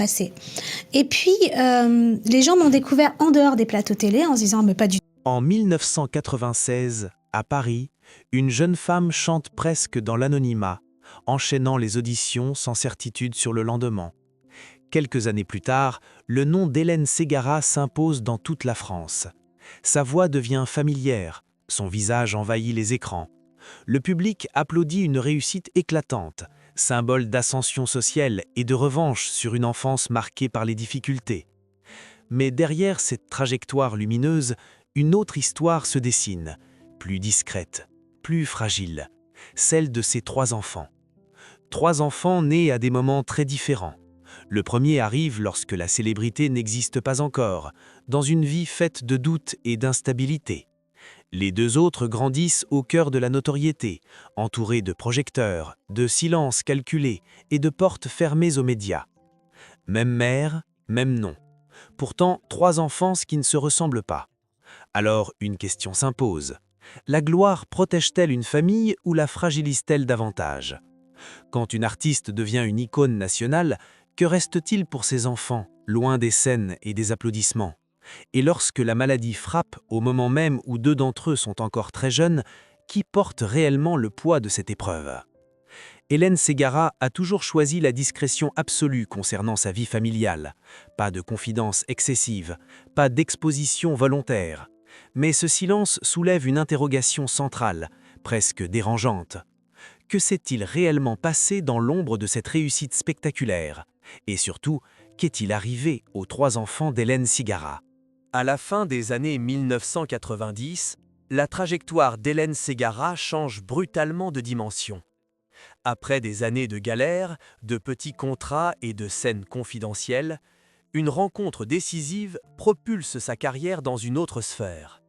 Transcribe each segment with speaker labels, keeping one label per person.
Speaker 1: passé. Et puis, les gens m'ont découvert en dehors des plateaux télé en se disant: «Mais pas du
Speaker 2: En 1996, à Paris, une jeune femme chante presque dans l'anonymat, enchaînant les auditions sans certitude sur le lendemain. Quelques années plus tard, le nom d'Hélène Ségara s'impose dans toute la France. Sa voix devient familière, son visage envahit les écrans. Le public applaudit une réussite éclatante, symbole d'ascension sociale et de revanche sur une enfance marquée par les difficultés. Mais derrière cette trajectoire lumineuse, une autre histoire se dessine, plus discrète, plus fragile, celle de ses 3 enfants. 3 enfants nés à des moments très différents. Le premier arrive lorsque la célébrité n'existe pas encore, dans une vie faite de doutes et d'instabilité. Les 2 autres grandissent au cœur de la notoriété, entourés de projecteurs, de silences calculés et de portes fermées aux médias. Même mère, même nom. Pourtant, 3 enfances qui ne se ressemblent pas. Alors, une question s'impose. La gloire protège-t-elle une famille ou la fragilise-t-elle davantage? Quand une artiste devient une icône nationale, que reste-t-il pour ses enfants, loin des scènes et des applaudissements? Et lorsque la maladie frappe au moment même où 2 d'entre eux sont encore très jeunes, qui porte réellement le poids de cette épreuve? Hélène Ségara a toujours choisi la discrétion absolue concernant sa vie familiale. Pas de confidence excessive, pas d'exposition volontaire. Mais ce silence soulève une interrogation centrale, presque dérangeante. Que s'est-il réellement passé dans l'ombre de cette réussite spectaculaire? Et surtout, qu'est-il arrivé aux 3 enfants d'Hélène Ségara?
Speaker 3: À la fin des années 1990, la trajectoire d'Hélène Ségara change brutalement de dimension. Après des années de galères, de petits contrats et de scènes confidentielles, une rencontre décisive propulse sa carrière dans une autre sphère.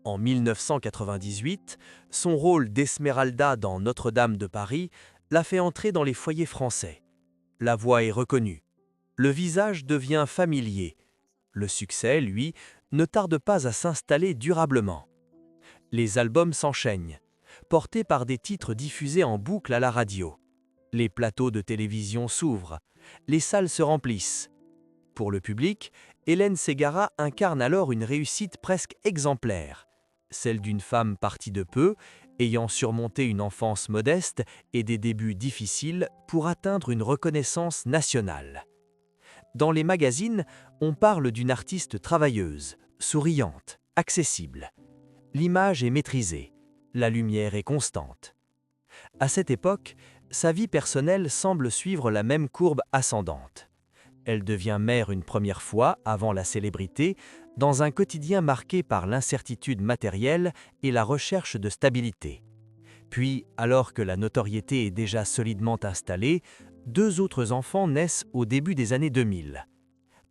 Speaker 3: En 1998, son rôle d'Esmeralda dans Notre-Dame de Paris l'a fait entrer dans les foyers français. La voix est reconnue. Le visage devient familier. Le succès, lui, ne tarde pas à s'installer durablement. Les albums s'enchaînent, portés par des titres diffusés en boucle à la radio. Les plateaux de télévision s'ouvrent, les salles se remplissent. Pour le public, Hélène Ségara incarne alors une réussite presque exemplaire, celle d'une femme partie de peu, ayant surmonté une enfance modeste et des débuts difficiles pour atteindre une reconnaissance nationale. Dans les magazines, on parle d'une artiste travailleuse, souriante, accessible. L'image est maîtrisée, la lumière est constante. À cette époque, sa vie personnelle semble suivre la même courbe ascendante. Elle devient mère une première fois avant la célébrité, dans un quotidien marqué par l'incertitude matérielle et la recherche de stabilité. Puis, alors que la notoriété est déjà solidement installée, 2 autres enfants naissent au début des années 2000.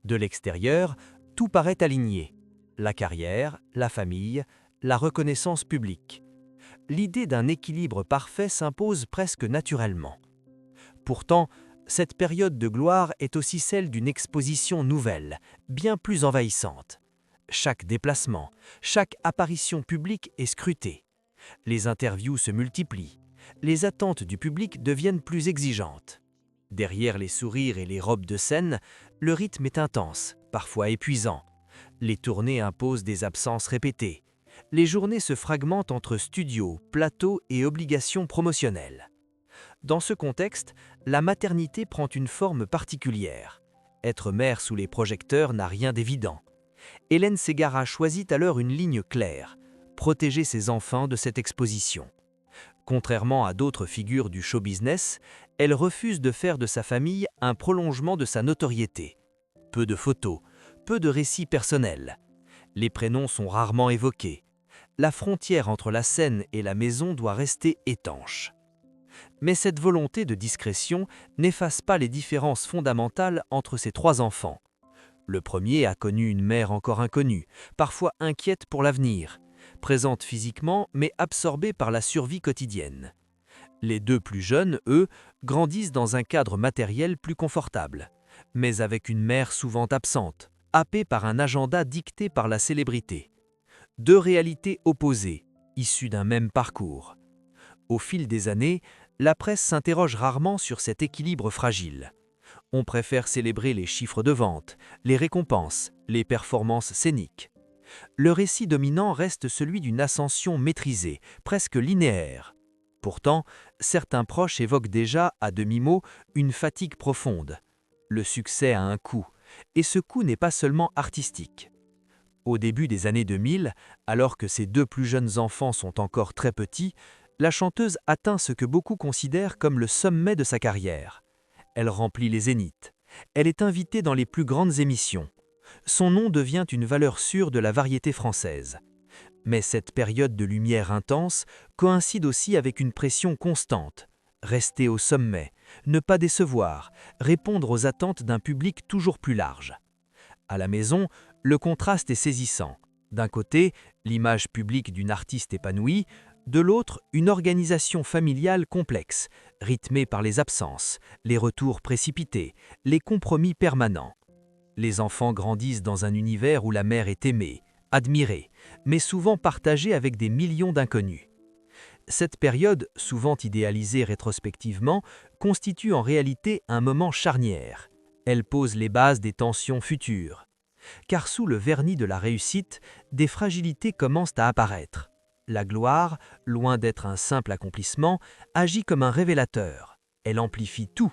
Speaker 3: De l'extérieur, tout paraît aligné. La carrière, la famille, la reconnaissance publique. L'idée d'un équilibre parfait s'impose presque naturellement. Pourtant, cette période de gloire est aussi celle d'une exposition nouvelle, bien plus envahissante. Chaque déplacement, chaque apparition publique est scrutée. Les interviews se multiplient. Les attentes du public deviennent plus exigeantes. Derrière les sourires et les robes de scène, le rythme est intense, parfois épuisant. Les tournées imposent des absences répétées. Les journées se fragmentent entre studios, plateaux et obligations promotionnelles. Dans ce contexte, la maternité prend une forme particulière. Être mère sous les projecteurs n'a rien d'évident. Hélène Ségara choisit alors une ligne claire, protéger ses enfants de cette exposition. Contrairement à d'autres figures du show business, elle refuse de faire de sa famille un prolongement de sa notoriété. Peu de photos, peu de récits personnels. Les prénoms sont rarement évoqués. La frontière entre la scène et la maison doit rester étanche. Mais cette volonté de discrétion n'efface pas les différences fondamentales entre ses 3 enfants. Le premier a connu une mère encore inconnue, parfois inquiète pour l'avenir, présente physiquement mais absorbée par la survie quotidienne. Les 2 plus jeunes, eux, grandissent dans un cadre matériel plus confortable, mais avec une mère souvent absente, happée par un agenda dicté par la célébrité. 2 réalités opposées, issues d'un même parcours. Au fil des années, la presse s'interroge rarement sur cet équilibre fragile. On préfère célébrer les chiffres de vente, les récompenses, les performances scéniques. Le récit dominant reste celui d'une ascension maîtrisée, presque linéaire. Pourtant, certains proches évoquent déjà, à demi-mot, une fatigue profonde. Le succès a un coût, et ce coût n'est pas seulement artistique. Au début des années 2000, alors que ses deux plus jeunes enfants sont encore très petits, la chanteuse atteint ce que beaucoup considèrent comme le sommet de sa carrière. Elle remplit les zéniths. Elle est invitée dans les plus grandes émissions. Son nom devient une valeur sûre de la variété française. Mais cette période de lumière intense coïncide aussi avec une pression constante. Rester au sommet, ne pas décevoir, répondre aux attentes d'un public toujours plus large. À la maison, le contraste est saisissant. D'un côté, l'image publique d'une artiste épanouie, de l'autre, une organisation familiale complexe, rythmée par les absences, les retours précipités, les compromis permanents. Les enfants grandissent dans un univers où la mère est aimée, admirée, mais souvent partagée avec des millions d'inconnus. Cette période, souvent idéalisée rétrospectivement, constitue en réalité un moment charnière. Elle pose les bases des tensions futures. Car sous le vernis de la réussite, des fragilités commencent à apparaître. La gloire, loin d'être un simple accomplissement, agit comme un révélateur. Elle amplifie tout,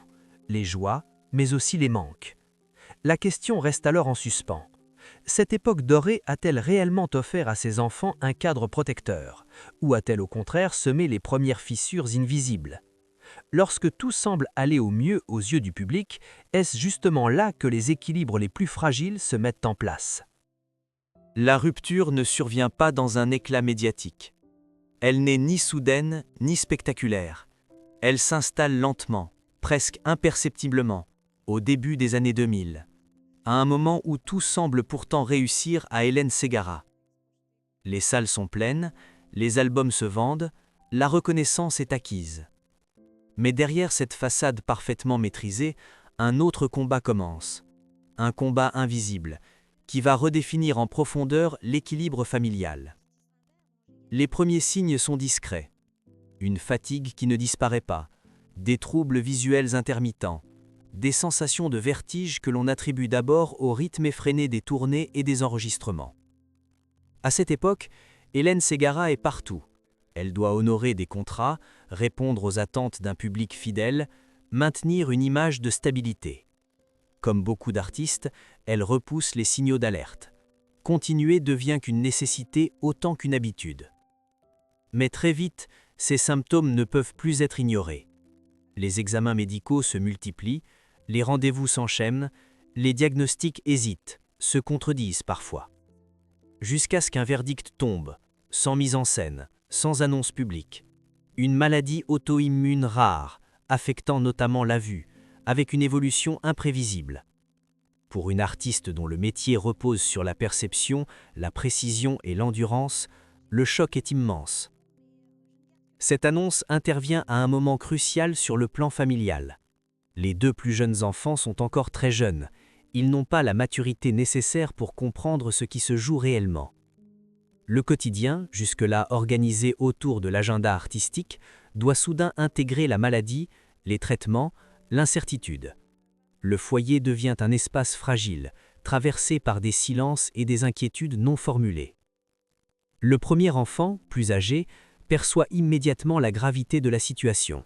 Speaker 3: les joies, mais aussi les manques. La question reste alors en suspens. Cette époque dorée a-t-elle réellement offert à ses enfants un cadre protecteur, ou a-t-elle au contraire semé les premières fissures invisibles? Lorsque tout semble aller au mieux aux yeux du public, est-ce justement là que les équilibres les plus fragiles se mettent en place? La rupture ne survient pas dans un éclat médiatique. Elle n'est ni soudaine ni spectaculaire. Elle s'installe lentement, presque imperceptiblement, au début des années 2000, à un moment où tout semble pourtant réussir à Hélène Ségara. Les salles sont pleines, les albums se vendent, la reconnaissance est acquise. Mais derrière cette façade parfaitement maîtrisée, un autre combat commence. Un combat invisible, qui va redéfinir en profondeur l'équilibre familial. Les premiers signes sont discrets. Une fatigue qui ne disparaît pas, des troubles visuels intermittents, des sensations de vertige que l'on attribue d'abord au rythme effréné des tournées et des enregistrements. À cette époque, Hélène Ségara est partout. Elle doit honorer des contrats, répondre aux attentes d'un public fidèle, maintenir une image de stabilité. Comme beaucoup d'artistes, elle repousse les signaux d'alerte. Continuer devient qu'une nécessité autant qu'une habitude. Mais très vite, ces symptômes ne peuvent plus être ignorés. Les examens médicaux se multiplient, les rendez-vous s'enchaînent, les diagnostics hésitent, se contredisent parfois. Jusqu'à ce qu'un verdict tombe, sans mise en scène, sans annonce publique. Une maladie auto-immune rare, affectant notamment la vue, avec une évolution imprévisible. Pour une artiste dont le métier repose sur la perception, la précision et l'endurance, le choc est immense. Cette annonce intervient à un moment crucial sur le plan familial. Les deux plus jeunes enfants sont encore très jeunes. Ils n'ont pas la maturité nécessaire pour comprendre ce qui se joue réellement. Le quotidien, jusque-là organisé autour de l'agenda artistique, doit soudain intégrer la maladie, les traitements, l'incertitude. Le foyer devient un espace fragile, traversé par des silences et des inquiétudes non formulées. Le premier enfant, plus âgé, perçoit immédiatement la gravité de la situation.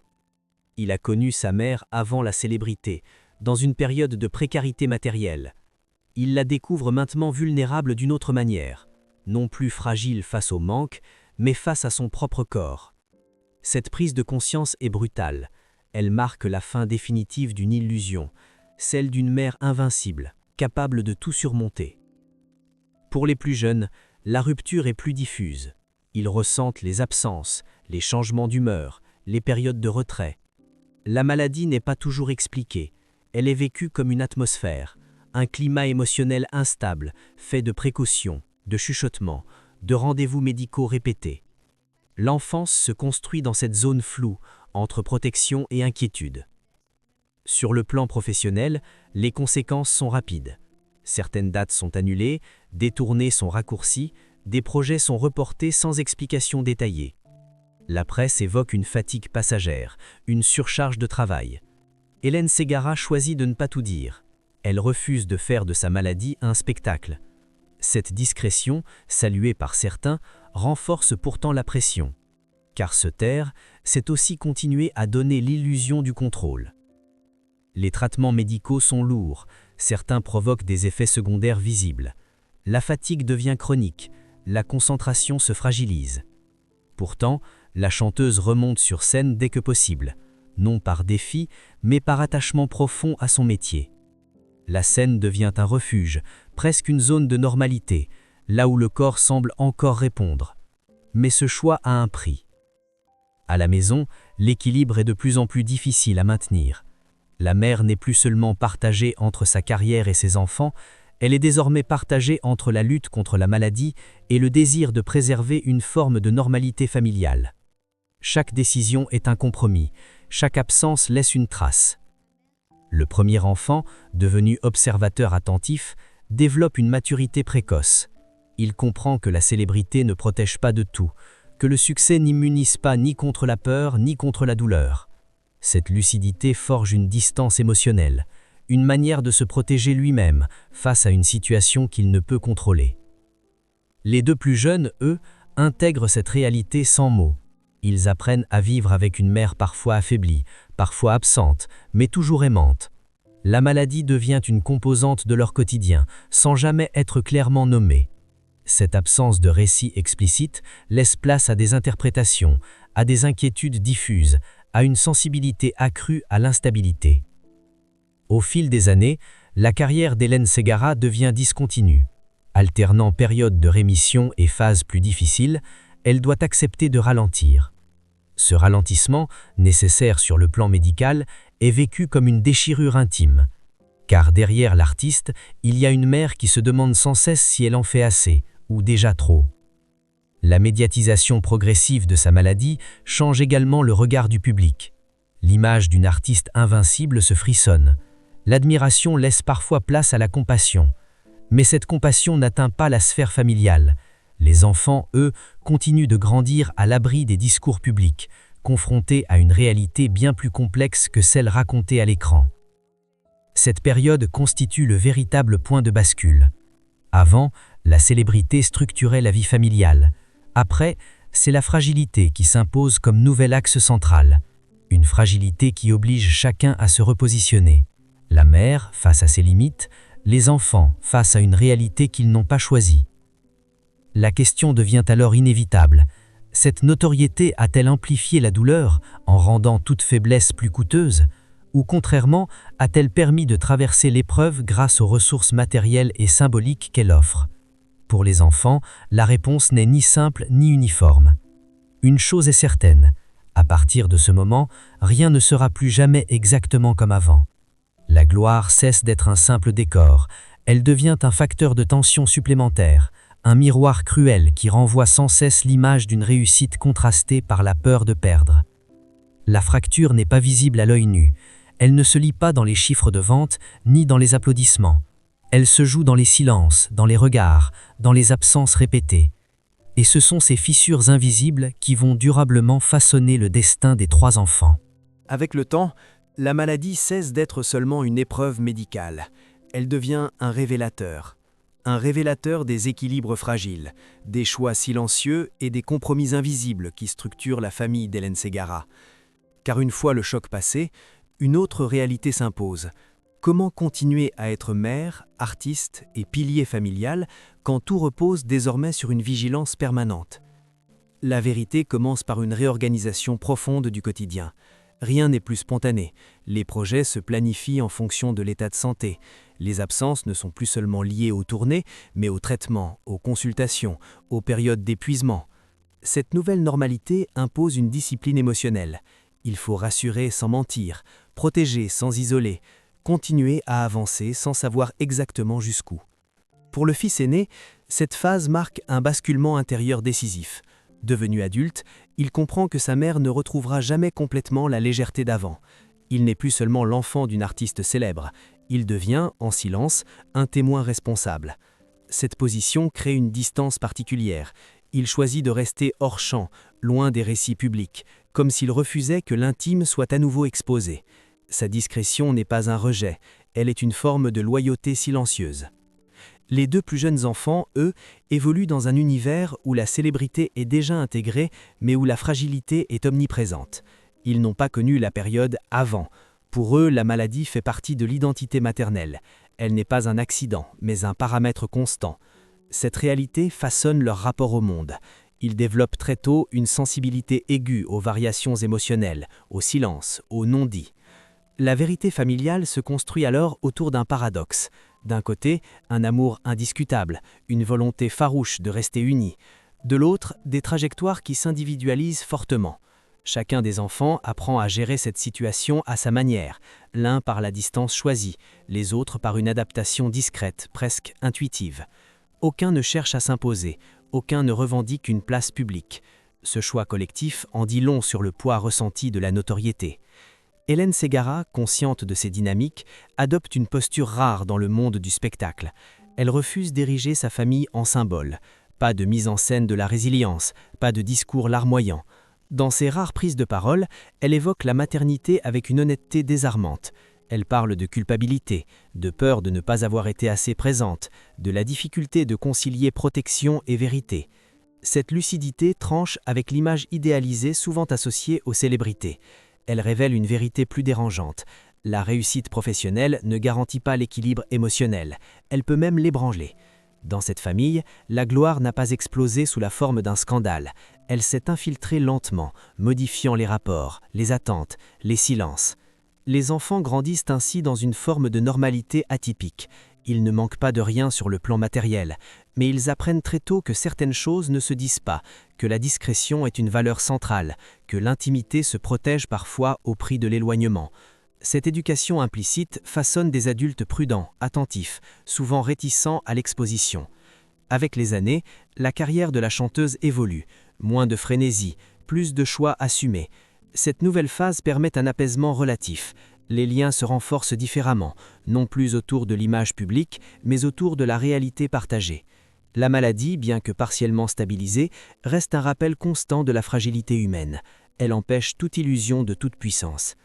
Speaker 3: Il a connu sa mère avant la célébrité, dans une période de précarité matérielle. Il la découvre maintenant vulnérable d'une autre manière, non plus fragile face au manque, mais face à son propre corps. Cette prise de conscience est brutale. Elle marque la fin définitive d'une illusion, celle d'une mère invincible, capable de tout surmonter. Pour les plus jeunes, la rupture est plus diffuse. Ils ressentent les absences, les changements d'humeur, les périodes de retrait. La maladie n'est pas toujours expliquée. Elle est vécue comme une atmosphère, un climat émotionnel instable, fait de précautions, de chuchotements, de rendez-vous médicaux répétés. L'enfance se construit dans cette zone floue, entre protection et inquiétude. Sur le plan professionnel, les conséquences sont rapides. Certaines dates sont annulées, des tournées sont raccourcies, des projets sont reportés sans explication détaillée. La presse évoque une fatigue passagère, une surcharge de travail.
Speaker 4: Hélène Ségara choisit de ne pas tout dire. Elle refuse de faire de sa maladie un spectacle. Cette discrétion, saluée par certains, renforce pourtant la pression. Car se taire, c'est aussi continuer à donner l'illusion du contrôle. Les traitements médicaux sont lourds, certains provoquent des effets secondaires visibles. La fatigue devient chronique, la concentration se fragilise. Pourtant, la chanteuse remonte sur scène dès que possible, non par défi, mais par attachement profond à son métier. La scène devient un refuge, presque une zone de normalité, là où le corps semble encore répondre. Mais ce choix a un prix. À la maison, l'équilibre est de plus en plus difficile à maintenir. La mère n'est plus seulement partagée entre sa carrière et ses enfants, elle est désormais partagée entre la lutte contre la maladie et le désir de préserver une forme de normalité familiale. Chaque décision est un compromis, chaque absence laisse une trace. Le premier enfant, devenu observateur attentif, développe une maturité précoce. Il comprend que la célébrité ne protège pas de tout, que le succès n'immunise pas ni contre la peur ni contre la douleur. Cette lucidité forge une distance émotionnelle, une manière de se protéger lui-même face à une situation qu'il ne peut contrôler. Les deux plus jeunes, eux, intègrent cette réalité sans mots. Ils apprennent à vivre avec une mère parfois affaiblie, parfois absente, mais toujours aimante. La maladie devient une composante de leur quotidien, sans jamais être clairement nommée. Cette absence de récit explicite laisse place à des interprétations, à des inquiétudes diffuses, à une sensibilité accrue à l'instabilité. Au fil des années, la carrière d'Hélène Ségara devient discontinue. Alternant périodes de rémission et phases plus difficiles, elle doit accepter de ralentir. Ce ralentissement, nécessaire sur le plan médical, est vécu comme une déchirure intime. Car derrière l'artiste, il y a une mère qui se demande sans cesse si elle en fait assez, ou déjà trop. La médiatisation progressive de sa maladie change également le regard du public. L'image d'une artiste invincible se frissonne. L'admiration laisse parfois place à la compassion. Mais cette compassion n'atteint pas la sphère familiale. Les enfants, eux, continuent de grandir à l'abri des discours publics, confrontés à une réalité bien plus complexe que celle racontée à l'écran. Cette période constitue le véritable point de bascule. Avant, la célébrité structurait la vie familiale. Après, c'est la fragilité qui s'impose comme nouvel axe central. Une fragilité qui oblige chacun à se repositionner. La mère face à ses limites, les enfants face à une réalité qu'ils n'ont pas choisie. La question devient alors inévitable. Cette notoriété a-t-elle amplifié la douleur en rendant toute faiblesse plus coûteuse? Ou contrairement, a-t-elle permis de traverser l'épreuve grâce aux ressources matérielles et symboliques qu'elle offre? Pour les enfants, la réponse n'est ni simple ni uniforme. Une chose est certaine, à partir de ce moment, rien ne sera plus jamais exactement comme avant. La gloire cesse d'être un simple décor, elle devient un facteur de tension supplémentaire, un miroir cruel qui renvoie sans cesse l'image d'une réussite contrastée par la peur de perdre. La fracture n'est pas visible à l'œil nu, elle ne se lit pas dans les chiffres de vente ni dans les applaudissements. Elle se joue dans les silences, dans les regards, dans les absences répétées. Et ce sont ces fissures invisibles qui vont durablement façonner le destin des 3 enfants.
Speaker 3: Avec le temps, la maladie cesse d'être seulement une épreuve médicale. Elle devient un révélateur des équilibres fragiles, des choix silencieux et des compromis invisibles qui structurent la famille d'Hélène Ségara. Car une fois le choc passé, une autre réalité s'impose. Comment continuer à être mère, artiste et pilier familial quand tout repose désormais sur une vigilance permanente? La vérité commence par une réorganisation profonde du quotidien. Rien n'est plus spontané. Les projets se planifient en fonction de l'état de santé. Les absences ne sont plus seulement liées aux tournées, mais aux traitements, aux consultations, aux périodes d'épuisement. Cette nouvelle normalité impose une discipline émotionnelle. Il faut rassurer sans mentir, protéger sans isoler, continuer à avancer sans savoir exactement jusqu'où. Pour le fils aîné, cette phase marque un basculement intérieur décisif. Devenu adulte, il comprend que sa mère ne retrouvera jamais complètement la légèreté d'avant. Il n'est plus seulement l'enfant d'une artiste célèbre, il devient, en silence, un témoin responsable. Cette position crée une distance particulière. Il choisit de rester hors champ, loin des récits publics, comme s'il refusait que l'intime soit à nouveau exposé.
Speaker 4: Sa discrétion n'est pas un rejet, elle est une forme de loyauté silencieuse. Les deux plus jeunes enfants, eux, évoluent dans un univers où la célébrité est déjà intégrée, mais où la fragilité est omniprésente. Ils n'ont pas connu la période avant. Pour eux, la maladie fait partie de l'identité maternelle. Elle n'est pas un accident, mais un paramètre constant. Cette réalité façonne leur rapport au monde. Ils développent très tôt une sensibilité aiguë aux variations émotionnelles, au silence, au non-dit. La vérité familiale se construit alors autour d'un paradoxe. D'un côté, un amour indiscutable, une volonté farouche de rester unis. De l'autre, des trajectoires qui s'individualisent fortement. Chacun des enfants apprend à gérer cette situation à sa manière, l'un par la distance choisie, les autres par une adaptation discrète, presque intuitive. Aucun ne cherche à s'imposer, aucun ne revendique une place publique. Ce choix collectif en dit long sur le poids ressenti de la notoriété. Hélène Ségara, consciente de ces dynamiques, adopte une posture rare dans le monde du spectacle. Elle refuse d'ériger sa famille en symbole. Pas de mise en scène de la résilience, pas de discours larmoyant. Dans ses rares prises de parole, elle évoque la maternité avec une honnêteté désarmante. Elle parle de culpabilité, de peur de ne pas avoir été assez présente, de la difficulté de concilier protection et vérité. Cette lucidité tranche avec l'image idéalisée souvent associée aux célébrités. Elle révèle une vérité plus dérangeante. La réussite professionnelle ne garantit pas l'équilibre émotionnel, elle peut même l'ébranler. Dans cette famille, la gloire n'a pas explosé sous la forme d'un scandale. Elle s'est infiltrée lentement, modifiant les rapports, les attentes, les silences. Les enfants grandissent ainsi dans une forme de normalité atypique. Ils ne manquent pas de rien sur le plan matériel, mais ils apprennent très tôt que certaines choses ne se disent pas, que la discrétion est une valeur centrale, que l'intimité se protège parfois au prix de l'éloignement. Cette éducation implicite façonne des adultes prudents, attentifs, souvent réticents à l'exposition. Avec les années, la carrière de la chanteuse évolue, moins de frénésie, plus de choix assumés. Cette nouvelle phase permet un apaisement relatif. Les liens se renforcent différemment, non plus autour de l'image publique, mais autour de la réalité partagée. La maladie, bien que partiellement stabilisée, reste un rappel constant de la fragilité humaine. Elle empêche toute illusion de toute puissance.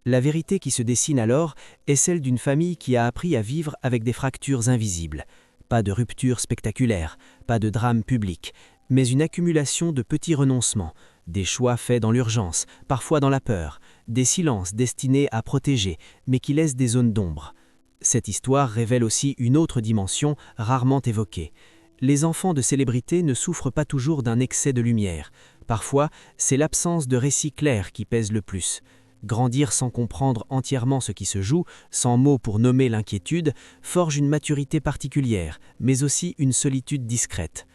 Speaker 4: La vérité qui se dessine alors est celle d'une famille qui a appris à vivre avec des fractures invisibles. Pas de rupture spectaculaire, pas de drame public, mais une accumulation de petits renoncements, des choix faits dans l'urgence, parfois dans la peur, des silences destinés à protéger, mais qui laissent des zones d'ombre. Cette histoire révèle aussi une autre dimension rarement évoquée. Les enfants de célébrités ne souffrent pas toujours d'un excès de lumière. Parfois, c'est l'absence de récit clair qui pèse le plus. Grandir sans comprendre entièrement ce qui se joue, sans mots pour nommer l'inquiétude, forge une maturité particulière, mais aussi une solitude discrète.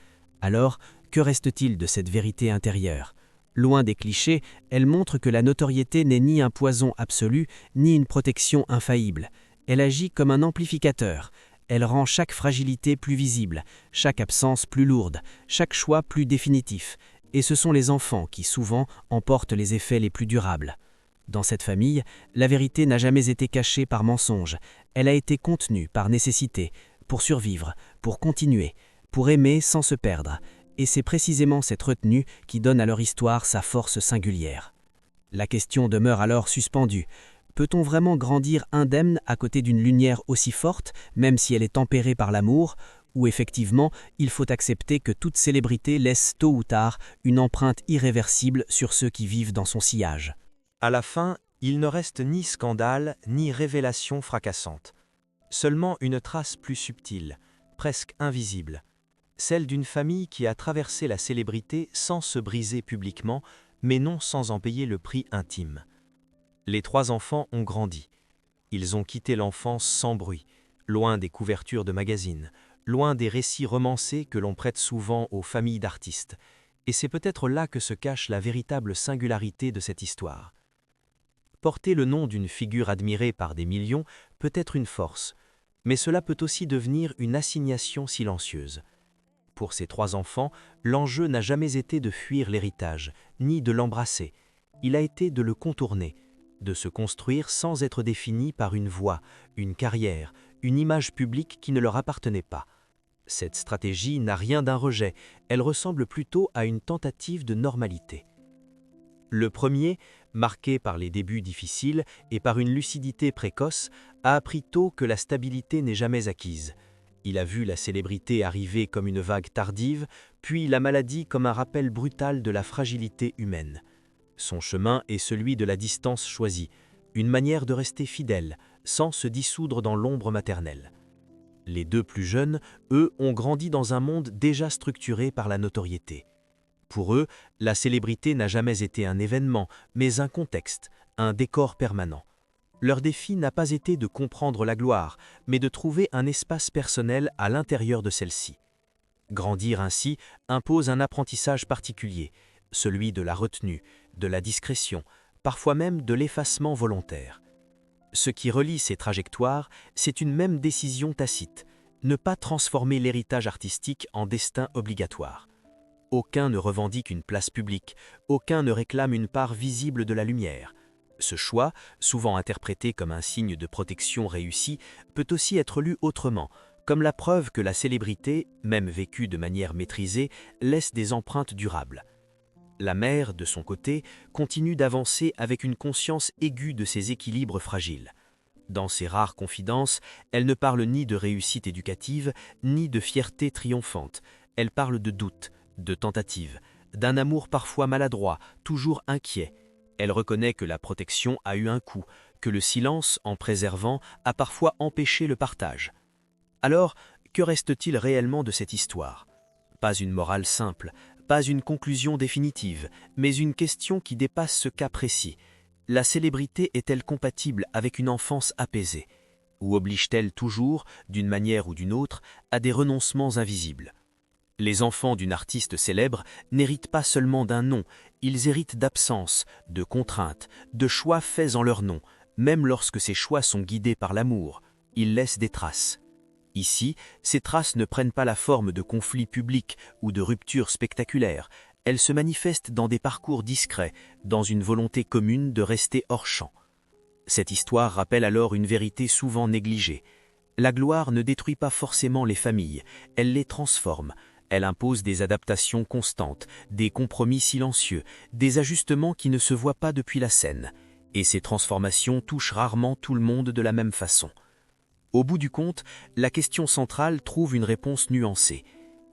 Speaker 4: Alors, que reste-t-il de cette vérité intérieure ? Loin des clichés, elle montre que la notoriété n'est ni un poison absolu, ni une protection infaillible. Elle agit comme un amplificateur. Elle rend chaque fragilité plus visible, chaque absence plus lourde, chaque choix plus définitif. Et ce sont les enfants qui, souvent, emportent les effets les plus durables. Dans cette famille, la vérité n'a jamais été cachée par mensonge. Elle a été contenue par nécessité, pour survivre, pour continuer, pour aimer sans se perdre. Et c'est précisément cette retenue qui donne à leur histoire sa force singulière. La question demeure alors suspendue. Peut-on vraiment grandir indemne à côté d'une lumière aussi forte, même si elle est tempérée par l'amour, ou effectivement, il faut accepter que toute célébrité laisse tôt ou tard une empreinte irréversible sur ceux qui vivent dans son sillage.
Speaker 3: À la fin, il ne reste ni scandale, ni révélation fracassante. Seulement une trace plus subtile, presque invisible. Celle d'une famille qui a traversé la célébrité sans se briser publiquement, mais non sans en payer le prix intime. Les 3 enfants ont grandi. Ils ont quitté l'enfance sans bruit, loin des couvertures de magazines, loin des récits romancés que l'on prête souvent aux familles d'artistes. Et c'est peut-être là que se cache la véritable singularité de cette histoire. Porter le nom d'une figure admirée par des millions peut être une force, mais cela peut aussi devenir une assignation silencieuse. Pour ces 3 enfants, l'enjeu n'a jamais été de fuir l'héritage, ni de l'embrasser. Il a été de le contourner, de se construire sans être défini par une voie, une carrière, une image publique qui ne leur appartenait pas. Cette stratégie n'a rien d'un rejet, elle ressemble plutôt à une tentative de normalité. Le premier, Marqué par les débuts difficiles et par une lucidité précoce, a appris tôt que la stabilité n'est jamais acquise. Il a vu la célébrité arriver comme une vague tardive, puis la maladie comme un rappel brutal de la fragilité humaine. Son chemin est celui de la distance choisie, une manière de rester fidèle, sans se dissoudre dans l'ombre maternelle. Les deux plus jeunes, eux, ont grandi dans un monde déjà structuré par la notoriété. Pour eux, la célébrité n'a jamais été un événement, mais un contexte, un décor permanent. Leur défi n'a pas été de comprendre la gloire, mais de trouver un espace personnel à l'intérieur de celle-ci. Grandir ainsi impose un apprentissage particulier, celui de la retenue, de la discrétion, parfois même de l'effacement volontaire. Ce qui relie ces trajectoires, c'est une même décision tacite, ne pas transformer l'héritage artistique en destin obligatoire. Aucun ne revendique une place publique, aucun ne réclame une part visible de la lumière. Ce choix, souvent interprété comme un signe de protection réussi, peut aussi être lu autrement, comme la preuve que la célébrité, même vécue de manière maîtrisée, laisse des empreintes durables. La mère, de son côté, continue d'avancer avec une conscience aiguë de ses équilibres fragiles. Dans ses rares confidences, elle ne parle ni de réussite éducative, ni de fierté triomphante. Elle parle de doute, de tentative, d'un amour parfois maladroit, toujours inquiet. Elle reconnaît que la protection a eu un coût, que le silence, en préservant, a parfois empêché le partage. Alors, que reste-t-il réellement de cette histoire? Pas une morale simple, pas une conclusion définitive, mais une question qui dépasse ce cas précis. La célébrité est-elle compatible avec une enfance apaisée? Ou oblige-t-elle toujours, d'une manière ou d'une autre, à des renoncements invisibles? Les enfants d'une artiste célèbre n'héritent pas seulement d'un nom, ils héritent d'absence, de contraintes, de choix faits en leur nom, même lorsque ces choix sont guidés par l'amour. Ils laissent des traces. Ici, ces traces ne prennent pas la forme de conflits publics ou de ruptures spectaculaires, elles se manifestent dans des parcours discrets, dans une volonté commune de rester hors champ. Cette histoire rappelle alors une vérité souvent négligée. La gloire ne détruit pas forcément les familles, elle les transforme. Elle impose des adaptations constantes, des compromis silencieux, des ajustements qui ne se voient pas depuis la scène. Et ces transformations touchent rarement tout le monde de la même façon. Au bout du compte, la question centrale trouve une réponse nuancée.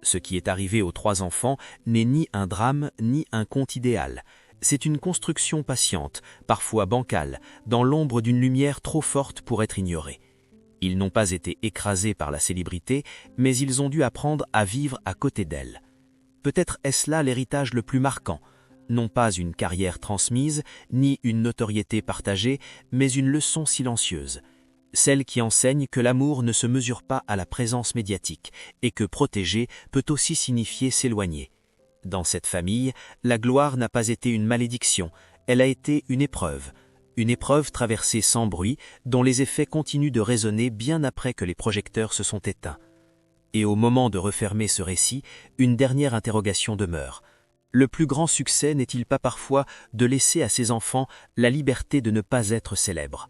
Speaker 3: Ce qui est arrivé aux 3 enfants n'est ni un drame ni un conte idéal. C'est une construction patiente, parfois bancale, dans l'ombre d'une lumière trop forte pour être ignorée. Ils n'ont pas été écrasés par la célébrité, mais ils ont dû apprendre à vivre à côté d'elle. Peut-être est-ce là l'héritage le plus marquant, non pas une carrière transmise, ni une notoriété partagée, mais une leçon silencieuse. Celle qui enseigne que l'amour ne se mesure pas à la présence médiatique, et que protéger peut aussi signifier s'éloigner. Dans cette famille, la gloire n'a pas été une malédiction, elle a été une épreuve traversée sans bruit, dont les effets continuent de résonner bien après que les projecteurs se sont éteints. Et au moment de refermer ce récit, une dernière interrogation demeure. Le plus grand succès n'est-il pas parfois de laisser à ses enfants la liberté de ne pas être célèbres ?